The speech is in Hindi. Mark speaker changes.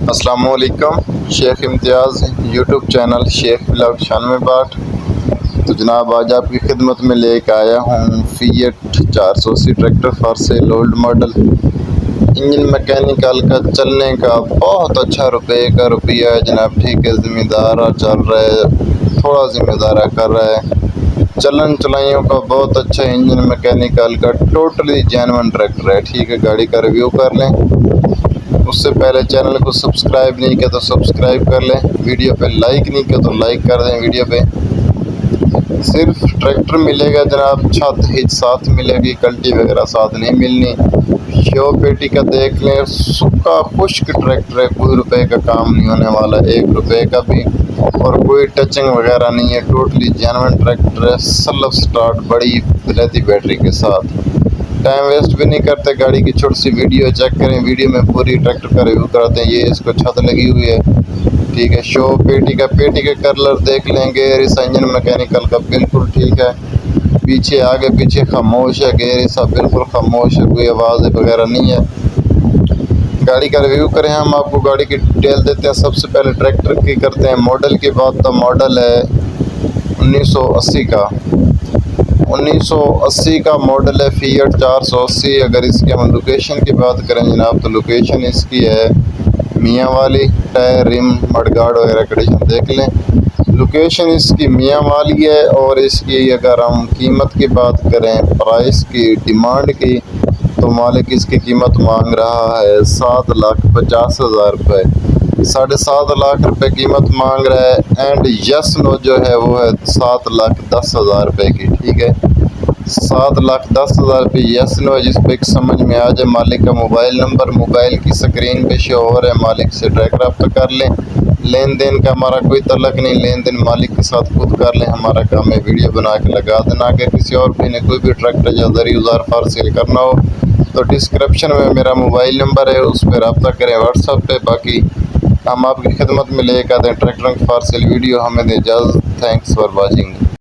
Speaker 1: अस्सलामुअलैकुम। शेख इम्तियाज़ यूट्यूब चैनल शेख ब्लॉग 96 तो जनाब आज आपकी खिदमत में लेकर आया हूँ fiat 480 tractor for sale old model. Engine mechanical का चलने का बहुत अच्छा रुपया है जनाब। ठीक है, ज़िम्मेदार चल रहा है, थोड़ा ज़िम्मेदार कर रहा है। चलन चलाइयों का बहुत अच्छा इंजन मैकेनिकल का टोटली जेन्युइन ट्रैक्टर है। ठीक है, गाड़ी का रिव्यू कर लें। उससे पहले चैनल को सब्सक्राइब नहीं किया तो सब्सक्राइब कर लें। वीडियो पे लाइक नहीं किया तो लाइक कर दें। वीडियो पे सिर्फ ट्रैक्टर मिलेगा जनाब, छत हिच साथ मिलेगी, कल्टी वगैरह साथ नहीं मिलनी। शो पेटी का देख लें, सूखा खुश्क ट्रैक्टर है, कोई रुपए का काम नहीं होने वाला, 1 रुपए का भी, और कोई टचिंग वगैरह नहीं है। टोटली जेन्युइन ट्रैक्टर है, सेल्फ स्टार्ट बड़ी रहती बैटरी के साथ। टाइम वेस्ट भी नहीं करते, गाड़ी की छोटी सी वीडियो चेक करें। वीडियो में पूरी ट्रैक्टर का रिव्यू कराते हैं। ये इसको छत लगी हुई है, ठीक है। शो पेटी का कलर देख लेंगे। इस इंजन मैकेनिकल का बिल्कुल ठीक है। पीछे आगे पीछे खामोश है, गेयर सब बिल्कुल खामोश है, कोई आवाज़ वगैरह नहीं है। गाड़ी का रिव्यू करें, हम आपको गाड़ी की डिटेल देते हैं। सबसे पहले ट्रैक्टर की करते हैं मॉडल की बात। तो मॉडल है 1980 का 1980 का मॉडल है फिएट 480। अगर इसकी हम लोकेशन की बात करें जनाब, तो लोकेशन इसकी है मियाँ वाली। टायर रिम मडगार्ड वगैरह कंडीशन देख लें। लोकेशन इसकी मियाँ वाली है। और इसकी अगर हम कीमत की बात करें, प्राइस की, डिमांड की, तो मालिक इसकी कीमत मांग रहा है 7,50,000 रुपये। 7.5 लाख रुपए कीमत मांग रहा है। एंड यस नो जो है वो है 7,10,000 रुपये की। ठीक है, 7,10,000 रुपये यस नो, जिस पे समझ में आ जाए। मालिक का मोबाइल नंबर मोबाइल की स्क्रीन पे शो हो रहा है, मालिक से डायरेक्ट रब्ता कर लें। लेन देन का हमारा कोई तल्लक नहीं, लेन देन मालिक के साथ खुद कर लें। हमारा काम है वीडियो बना के लगा देना। अगर किसी और भी ने कोई भी ट्रैक्टर या दरी उजार फार सेल करना हो तो डिस्क्रिप्शन में मेरा मोबाइल नंबर है, उस पर रब्ता करें व्हाट्सएप पे। बाकी हम आपकी खिदमत में लेकर आते हैं ट्रैक्टर की फार सेल वीडियो। हमें दे इजाज़त। Thanks for watching.